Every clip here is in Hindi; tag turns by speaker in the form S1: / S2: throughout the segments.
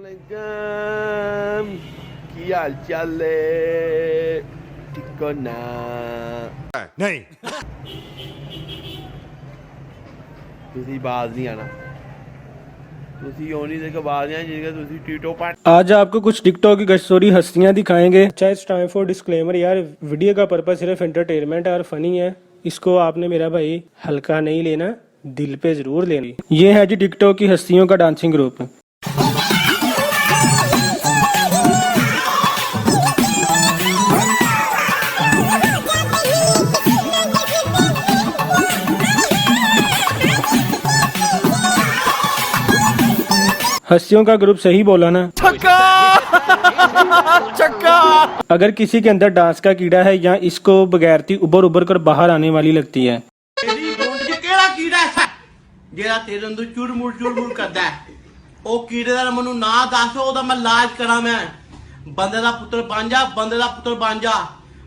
S1: अस्सलामुअलैकुम की हाल चाल ठीक हो ना
S2: नहीं
S1: तुसी बाज नहीं आना तुसी ओनी देखो बाज नहीं जिनका तुसी टीटो पाट।
S3: आज आपको कुछ टिकटॉक की गश्तोरी हस्तियां दिखाएंगे। अच्छा इट्स टाइम फॉर डिस्क्लेमर यार, वीडियो का पर्पस सिर्फ एंटरटेनमेंट और फनी है। इसको आपने मेरा भाई हल्का नहीं लेना, दिल पे जरूर लेना। ये है जी टिकटॉक की हस्तियों का डांसिंग ग्रुप। हस्तियों का ग्रुप सही बोला ना?
S1: छक्का छक्का।
S3: अगर किसी के अंदर डांस का कीड़ा है या इसको बगैरती उबर उबर कर बाहर आने वाली लगती है।
S4: ਕਿਹੜਾ ਕੀੜਾ ਹੈ ਜਿਹੜਾ ਤੇਰੇ ਅੰਦਰ ਚੁਰਮੁਰ ਕਰਦਾ ਹੈ? ਉਹ ਕੀੜੇ ਦਾ ਮੈਨੂੰ ਨਾਂ ਦੱਸ, ਉਹਦਾ ਮੈਂ ਇਲਾਜ ਕਰਾਂ। ਮੈਂ ਬੰਦੇ ਦਾ ਪੁੱਤਰ ਬਣ ਜਾ, ਬੰਦੇ ਦਾ ਪੁੱਤਰ ਬਣ ਜਾ।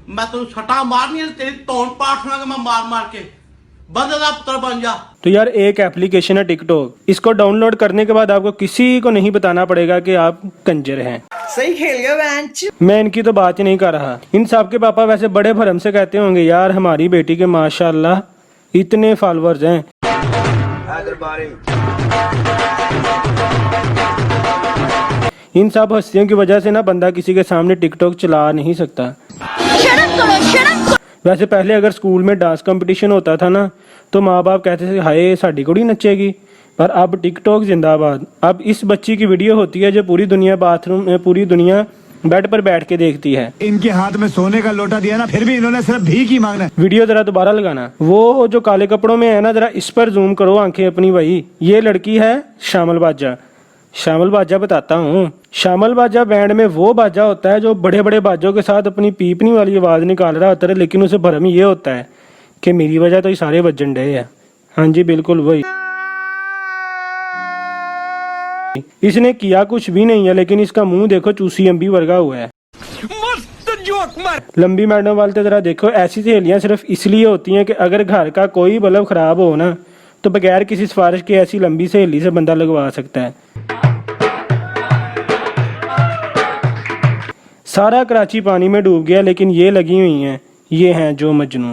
S4: ਮੈਂ ਤੈਨੂੰ ਛਟਾ ਮਾਰਨੀ ਤੇਰੀ ਧੌਣ ਪਾੜਾਂਗਾ मैं मार के। बंदे का पुत्र बन जा।
S3: तो यार एक एप्लीकेशन है टिकटॉक, इसको डाउनलोड करने के बाद आपको किसी को नहीं बताना पड़ेगा कि आप कंजर हैं।
S5: सही खेल गया बेंच।
S3: मैं इनकी तो बात ही नहीं कर रहा। इन सब के पापा वैसे बड़े भरम से कहते होंगे यार हमारी बेटी के माशाल्लाह इतने फॉलोअर्स हैं। इन सब हस्तियों की वजह से ना बंदा किसी के सामने टिकटॉक चला नहीं सकता। वैसे पहले अगर स्कूल में डांस कंपटीशन होता था ना तो माँ बाप कहते थे हाय साड़ी कुड़ी नचेगी, पर अब टिकटॉक जिंदाबाद। अब इस बच्ची की वीडियो होती है जो पूरी दुनिया बेड पर बैठ के देखती है।
S2: इनके हाथ में सोने का लोटा दिया ना, फिर भी इन्होंने सिर्फ भीख ही मांगना।
S3: वीडियो जरा दोबारा लगाना, वो जो काले कपड़ों में है ना जरा इस पर जूम करो आंखें अपनी। भाई ये लड़की है शामल बाजा। शामल बाजा बताता हूँ, शामल बाजा बैंड में वो बाजा होता है जो बड़े बड़े बाजों के साथ अपनी पीपनी वाली आवाज निकाल रहा होता है, लेकिन उसे भरम ये होता है कि मेरी वजह तो ये सारे बजन डे है। हाँ जी बिल्कुल वही। इसने किया कुछ भी नहीं है, लेकिन इसका मुंह देखो चूसी अम्बी वर्गा हुआ है। लंबी मैडम वाले तो जरा देखो, ऐसी सहेलियां सिर्फ इसलिए होती हैं कि अगर घर का कोई बल्ब खराब हो ना तो बगैर किसी सिफारिश के ऐसी लंबी सहेली से बंदा लगवा सकता है। सारा कराची पानी में डूब गया, लेकिन ये लगी हुई हैं, ये हैं जो मजनू।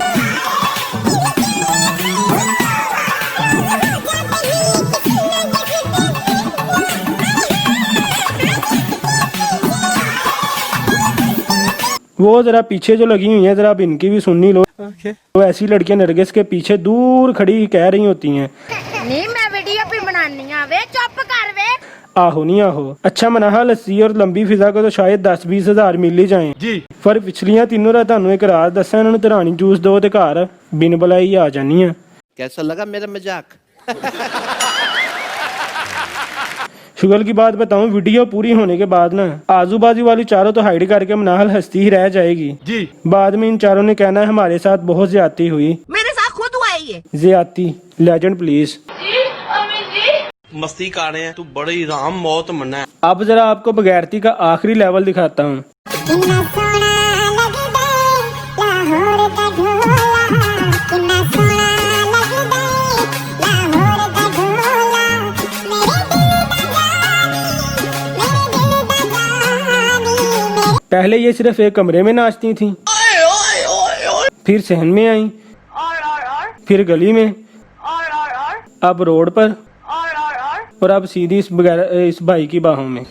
S3: वो जरा पीछे जो लगी हुई हैं जरा अब इनकी भी सुननी लो। तो ऐसी लड़कियां नरगिस के पीछे दूर खड़ी कह रही होती हैं
S6: नहीं मैं वीडियो भी बनानी है वे चुप कर वे।
S3: आहो नहीं आहो। अच्छा मनाहा लस्सी और लंबी फिजा को तो शायद 10-20 हज़ार मिल ही जाए जी, पर पिछलियां तीनों रात थानू एक रात दसा इन्होंने तरानी जूस दो ते घर बिन बुलाई आ जानी है।
S1: कैसा लगा मेरा मजाक?
S3: शुगल की बात बताऊं, वीडियो पूरी होने के बाद ना आजू बाजू वाली चारों तो हाइड करके मनाहल हंसती ही रह जाएगी जी। बाद में इन चारों ने कहना है हमारे साथ बहुत ज्यादती हुई।
S6: मेरे साथ खुद हुआ है ये
S3: ज्यादती। Legend please.
S4: मस्ती कर रहे हैं, तू बड़ी राम मौत मना है।
S3: अब जरा आपको बगैरती का आखिरी लेवल दिखाता हूँ। पहले ये सिर्फ एक कमरे में नाचती थी, फिर सहन में आई, फिर गली में, अब रोड पर, और अब सीधी इस भाई की बाहों में।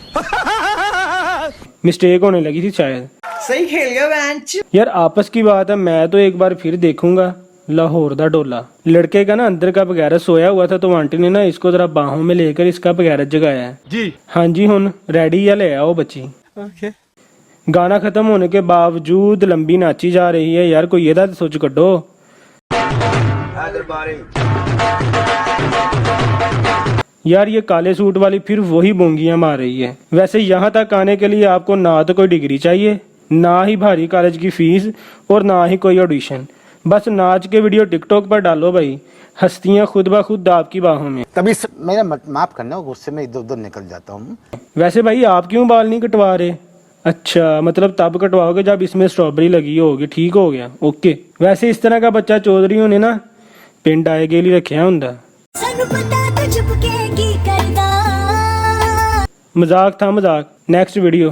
S3: मिस्टेक होने लगी थी शायद।
S5: सही खेल गया बेंच।
S3: यार आपस की बात है, मैं तो एक बार फिर देखूंगा लाहौर दा डोला। लड़के का ना अंदर का बगैरत सोया हुआ था, तो आंटी ने ना इसको जरा बाहों में लेकर इसका बगैरत जगाया है जी। हाँ जी हुन रेडी या ले आओ बच्ची। गाना खत्म होने के बावजूद लंबी नाची जा रही है। यार कोई एदा सोच कड्डो। यार ये काले सूट वाली फिर वही बोंगियां मार रही है। वैसे यहाँ तक आने के लिए आपको ना तो कोई डिग्री चाहिए, ना ही भारी कॉलेज की फीस, और ना ही कोई ऑडिशन। बस नाच के वीडियो टिकटॉक पर डालो भाई, हस्तियां खुद ब खुद आपकी बाहों में।
S7: तभी मेरा माफ करना, गुस्से में इधर उधर निकल जाता हूँ।
S3: वैसे भाई आप क्यों बाल नहीं कटवा रहे? अच्छा मतलब तब कटवाओगे जब इसमें स्ट्रॉबेरी लगी होगी। ठीक हो गया ओके। वैसे इस तरह का बच्चा चौधरी ने ना पिंड आए गेली रखा हुंदा। मजाक था मजाक। Next video.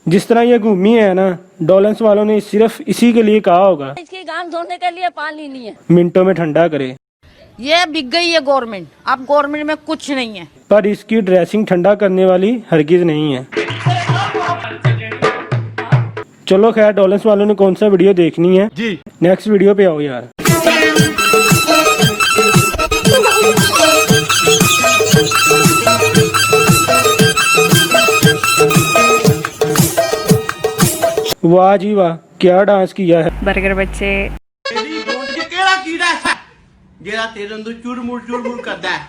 S3: जिस तरह ये घूमी है ना, डॉलेंस वालों ने सिर्फ इसी के लिए कहा होगा
S8: इसके गांव धोने के लिए पानी नहीं है।
S3: मिनटों में ठंडा करे।
S8: ये बिक गई है गवर्नमेंट, अब गवर्नमेंट में कुछ नहीं है।
S3: पर इसकी ड्रेसिंग ठंडा करने वाली हरगिज नहीं है। चलो खैर, डॉलेंस वालों ने कौन सा वीडियो देखनी है जी, नेक्स्ट वीडियो पे आओ यार। वाह जी वाह, क्या डांस किया है।
S6: बर्गर बच्चे
S4: ਤੇਰੀ ਬੋਂਡ 'ਚ ਕਿਹੜਾ ਕੀੜਾ ਹੈ ਜਿਹੜਾ ਤੇਰੇ ਅੰਦਰ ਚੁਰਮੁਰ ਕਰਦਾ ਹੈ?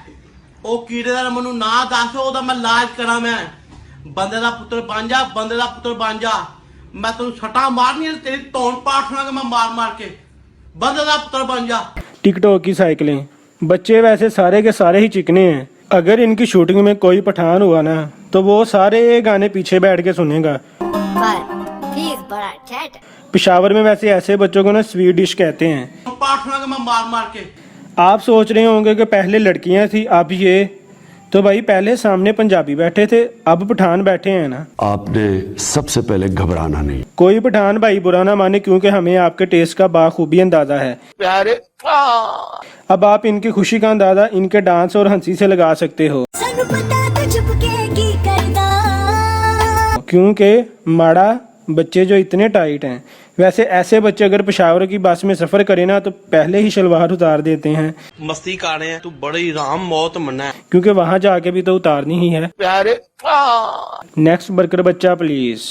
S4: ਉਹ ਕੀੜੇ ਦਾ ਮੈਨੂੰ ਨਾਂ ਦੱਸ, ਉਹਦਾ ਮੈਂ ਇਲਾਜ ਕਰਾਂ। ਮੈਂ ਬੰਦੇ ਦਾ ਪੁੱਤਰ ਬਣ ਜਾ, ਬੰਦੇ ਦਾ ਪੁੱਤਰ ਬਣ ਜਾ। ਮੈਂ ਤੈਨੂੰ ਸੱਟਾਂ ਮਾਰਨੀਆਂ, ਤੇਰੀ ਧੌਣ ਪਾੜਾਂਗਾ ਮੈਂ ਮਾਰ ਕੇ। ਬੰਦੇ ਦਾ ਪੁੱਤਰ बन जा।
S3: टिकटॉक की साइकिलें। बच्चे वैसे सारे के सारे ही चिकने हैं। अगर इनकी शूटिंग में कोई पठान हुआ ना, तो वो सारे गाने पीछे बैठ के सुनेगा। पेशावर में वैसे ऐसे बच्चों को ना स्वीट डिश कहते हैं।
S4: पाड़ांगा मैं मार के।
S3: आप सोच रहे होंगे कि पहले लड़कियां थी, अब ये तो भाई पहले सामने पंजाबी बैठे थे, अब पठान बैठे हैं ना।
S9: आपने सबसे पहले घबराना नहीं।
S3: कोई पठान भाई बुरा ना माने, क्योंकि हमें आपके टेस्ट का बाखूबी अंदाजा है।
S4: प्यारे
S3: अब आप इनकी खुशी का अंदाजा इनके डांस और हंसी से लगा सकते हो, क्योंकि माड़ा बच्चे जो इतने टाइट हैं। वैसे ऐसे बच्चे अगर पेशावर की बस में सफर करें ना, तो पहले ही शलवार उतार देते हैं।
S4: मस्ती कर रहे हैं, तू बड़ी राम मौत मना है,
S3: क्योंकि वहां जाके भी तो उतारनी ही है।
S4: प्यारे
S3: नेक्स्ट बर्गर बच्चा प्लीज।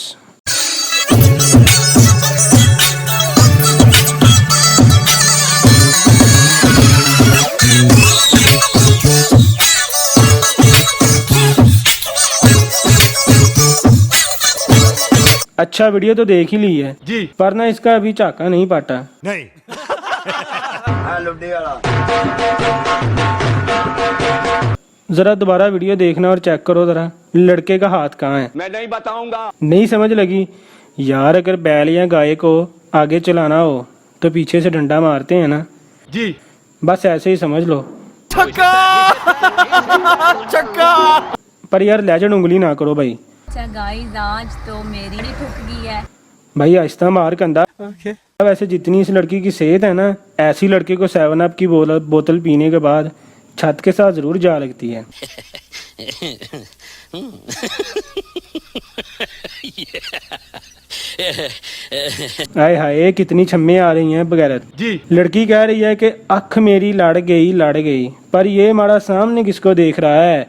S3: अच्छा वीडियो तो देख ही ली है जी, पर ना इसका अभी झाका नहीं पाटा।
S2: नहीं।
S3: जरा दोबारा वीडियो देखना और चेक करो जरा, लड़के का हाथ कहाँ है।
S2: मैं नहीं बताऊंगा।
S3: नहीं समझ लगी यार, अगर बैल या गाय को आगे चलाना हो तो पीछे से डंडा मारते हैं ना
S2: जी,
S3: बस ऐसे ही समझ लो।
S5: छक्का छक्का।
S3: पर यार लेजेंड उंगली ना करो भाई।
S8: अच्छा गाइस, आज तो मेरी भी ठुक गई है
S3: भाई, आहिस्ता मार कंधा। वैसे जितनी इस लड़की की सेहत है ना, ऐसी लड़के को 7 अप की बोतल पीने के बाद छत के साथ जरूर जा लगती है। आए हाय, कितनी छम्मे आ रही हैं बगैरत जी। लड़की कह रही है कि अख मेरी लड़ गई, पर ये हमारा सामने किसको देख रहा है।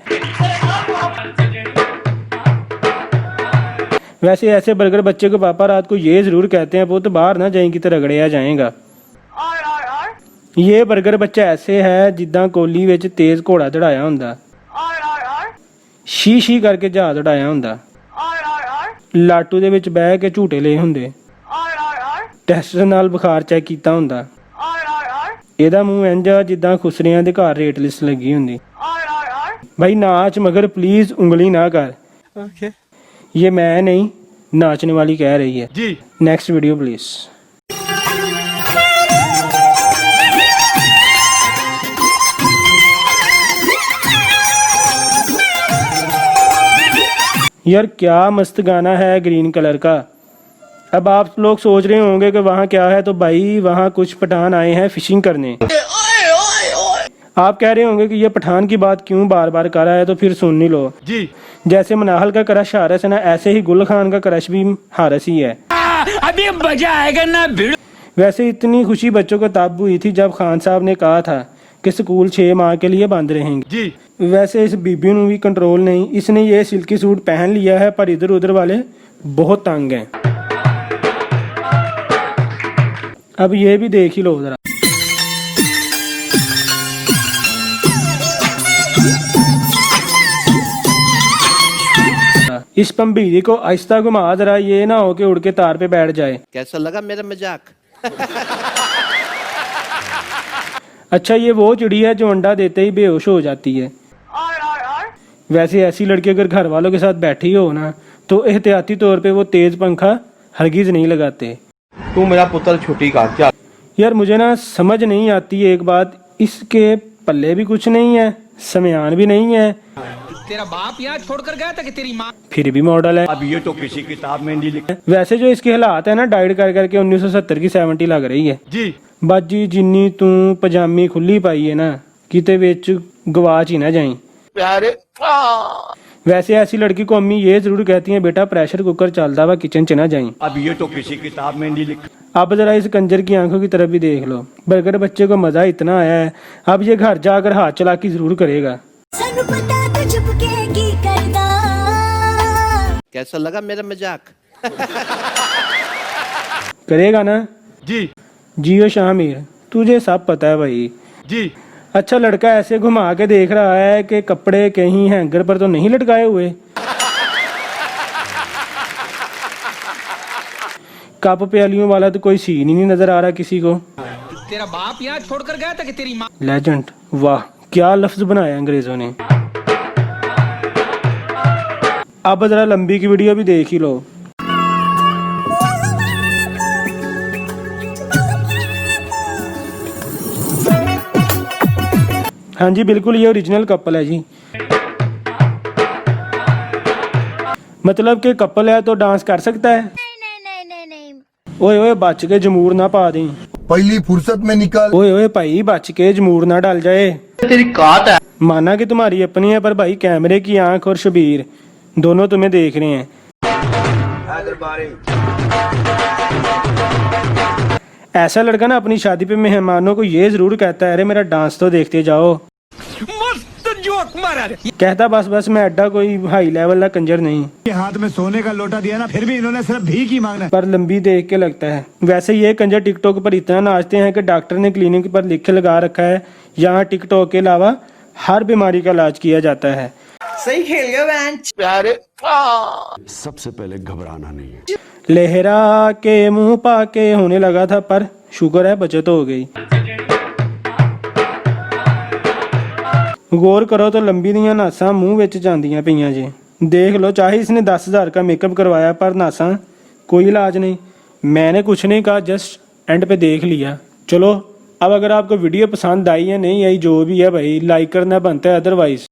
S3: वैसे ऐसे बर्गर बच्चे को पापा रात को ये जरूर कहते हैं, वो तो बाहर ना जाएंगी तो रगड़िया जाएगा। ये बर्गर बच्चा ऐसे है जिदा कोली विच तेज घोड़ा चढ़ाया हुंदा, शी करके जहाज उड़ाया हुंदा, लाटू दे विच बह के झूटे ले हुंदे, टैस्ट नाल बुखार चेक कीता हुंदा। एदा मूंह इंज जिदा खुसरियां दे घर रेट लिस्ट लगी हुंदी। भाई नाच, मगर प्लीज उंगली ना कर। ये मैं नहीं, नाचने वाली कह रही है जी। Next video please. यार क्या मस्त गाना है ग्रीन कलर का। अब आप लोग सोच रहे होंगे कि वहाँ क्या है, तो भाई वहाँ कुछ पठान आए हैं फिशिंग करने। आप कह रहे होंगे कि ये पठान की बात क्यों बार बार कर रहा है, तो फिर सुन ही लो जी। जैसे मनाहल का क्रश हारस है ना, ऐसे ही गुल खान का क्रश भी हारस ही है।
S2: अभी मजा आएगा ना भिड़।
S3: वैसे इतनी खुशी बच्चों को तब हुई थी जब खान साहब ने कहा था कि स्कूल 6 माह के लिए बंद रहेंगे जी। वैसे इस बीबी ਨੂੰ भी कंट्रोल नहीं, इसने ये सिल्की सूट पहन लिया है, पर इधर उधर वाले बहुत तंग हैं। अब ये भी देख ही लो जरा। इस पंभीरी को आहिस्ता घुमा जरा, ये ना हो कि उड़ के तार पे बैठ जाए।
S1: कैसा लगा मेरा मजाक?
S3: अच्छा, ये वो चिड़ी है जो अंडा देते ही बेहोश हो जाती है। वैसे ऐसी लड़की अगर घर वालों के साथ बैठी हो ना तो एहतियाती तौर पे वो तेज पंखा हरगिज नहीं लगाते।
S1: तू मेरा पुत्र छुट्टी कर चल।
S3: यार मुझे ना समझ नहीं आती एक बात, इसके पल्ले भी कुछ नहीं है, समयान भी नहीं है,
S2: तेरा बाप यहाँ छोड़कर गया था कि तेरी माँ?
S3: फिर भी मॉडल है।
S2: अब ये तो किसी किताब में नहीं लिखा।
S3: वैसे जो इसके हालात है ना डाइट कर करके 1970 की 70 लग रही है
S2: जी।
S3: बाजी जिन्नी तू पजामी खुली पाई है ना किते विच गवाच ही ना जाई
S1: प्यारे
S3: वैसे ऐसी लड़की को अम्मी ये जरूर कहती हैं बेटा प्रेशर कुकर चलता हुआ किचन च ना जाई।
S2: अब ये तो किसी किताब में नहीं लिखा।
S3: अब जरा इस कंजर की आंखों की तरफ भी देख लो। बर्गर बच्चे को मजा इतना आया है, अब ये घर जाकर हाथ चलाकी जरूर करेगा।
S1: कैसा लगा मेरा मजाक?
S3: करेगा ना?
S2: जी
S3: जियो शामिर, तुझे सब पता है भाई।
S2: जी।
S3: अच्छा लड़का ऐसे घुमा के देख रहा है कि कपड़े कहीं हैंगर पर तो नहीं लटकाए हुए। कप प्यालियों वाला तो कोई सीन ही नहीं नजर आ रहा किसी को।
S2: तेरा बाप यहाँ छोड़कर गया था कि तेरी माँ?
S3: लेजेंड, वाह क्या लफ्ज बनाया अंग्रेजों ने। अब जरा लंबी की वीडियो भी देख ही लो। हाँ जी बिल्कुल ये ओरिजिनल कपल है जी। मतलब कि कपल है तो डांस कर सकता है।
S6: नहीं।
S3: ओए ओए बच के जमूर ना पा दें।
S10: पहली फुर्सत में निकाल।
S3: ओए ओए भाई बच के जमूर ना डाल जाए।
S4: तेरी काट है।
S3: माना कि तुम्हारी अपनी है पर भाई कैमरे की आंख और शबीर दोनों तुम्हें देख रहे हैं। ऐसा लड़का ना अपनी शादी पे मेहमानों को ये जरूर कहता है अरे मेरा डांस तो देखते जाओ।
S2: मस्त जोक मारा रे।
S3: कहता बस बस मैं अड्डा कोई हाई लेवल का कंजर नहीं।
S2: हाथ में सोने का लोटा दिया ना फिर भी इन्होंने सिर्फ भीख ही मांगना।
S3: पर लंबी देख के लगता है। वैसे ये कंजर टिकटॉक पर इतना नाचते हैं कि डॉक्टर ने क्लिनिक पर लिख लगा रखा है यहाँ टिकटॉक के अलावा हर बीमारी का इलाज किया जाता है।
S5: सही खेल गया बेंच।
S1: प्यारे
S9: सबसे पहले घबराना नहीं है।
S3: लहरा के मुंह पाके होने लगा था पर शुक्र है बचत हो गई। गौर करो तो लंबी दियां नासां मुंह विच जांदियां पईयां जी। देख लो चाहे इसने 10,000 का मेकअप करवाया पर नासां कोई इलाज नहीं। मैंने कुछ नहीं कहा, जस्ट एंड पे देख लिया। चलो अब अगर आपको वीडियो पसंद आई या नहीं आई जो भी है भाई लाइक करना बनता है, अदरवाइज